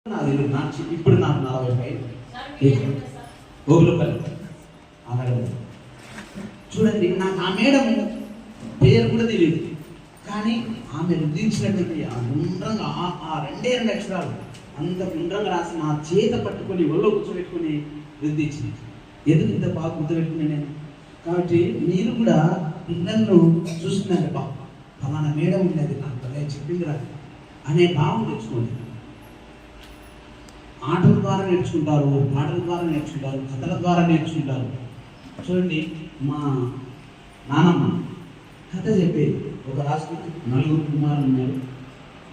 ఇప్పుడు నాకు 45 గోగులపల్లి అలాగే చూడండి. నాకు ఆ మేడం పేరు కూడా తెలియదు, కానీ ఆమె రుద్దించినటువంటి ఆ గుండ్రంగా ఆ 2 అక్షరాలు అంత గుండ్రంగా రాసి నా చేత పట్టుకొని ఒళ్ళో కూర్చోబెట్టుకొని రుద్దించింది. ఎందుకు ఇంత బాగా గుర్తుపెట్టుకున్నాను నేను? కాబట్టి మీరు కూడా పిల్లలను చూస్తున్నారు, బా ఫలానా మేడం ఉండేది నాకు చెప్పింది రా అనే భావం తెచ్చుకోండి. ఆటల ద్వారా నేర్చుకుంటారు, పాటల ద్వారా నేర్చుకుంటారు, కథల ద్వారా నేర్చుకుంటారు. చూడండి, మా నానమ్మ కథ చెప్పేది. ఒక రాష్ట్రం 4 కుమారులు ఉన్నారు.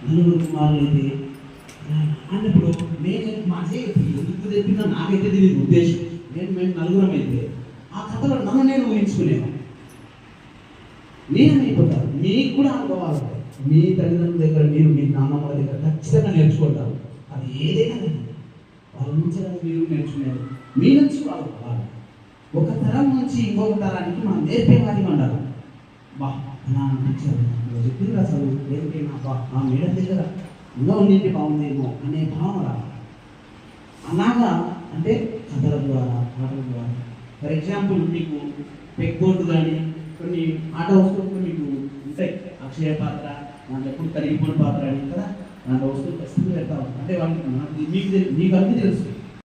4 కుమారులు అయితే అన్నప్పుడు నేను మాకే ఎందుకు చెప్పిందో నాకైతే తెలియదు ఉద్దేశం. మేము 4 అయితే ఆ కథలో నన్ను నేను ఊహించుకునేవాడు. నేనైపోతాను. మీకు కూడా అనుభవాలు ఉంటాయి. మీ తల్లిదండ్రుల దగ్గర మీరు మీ నాన్నమ్మ దగ్గర ఖచ్చితంగా నేర్చుకుంటారు. అది ఏదైనా వాళ్ళ నుంచి మీరు నేర్చుకునేది, మీ నుంచి వాళ్ళు ఒక తరం నుంచి ఇంకొక తరానికి మనం నేర్పేవాడి ఉండాలి. బా చెప్పింది అసలు నేర్పేనా బా ఆ మేడం దగ్గర ఇంకా ఉండింటి బాగుందేమో అనే భావన రావాలి. అలాగా అంటే కథల ద్వారా, పాటల ద్వారా. ఫర్ ఎగ్జాంపుల్ మీకు పెగ్ బోర్డు కానీ కొన్ని ఆట వస్తువులు మీకు ఉంటాయి. అక్షయ పాత్ర, దాంట్లో ఎప్పుడు కరిగిపోయిన పాత్ర అని కదా, దాంట్లో వస్తువులు ఖచ్చితంగా పెడతాం. అంటే వాళ్ళకి మీకు అన్నీ తెలుసు.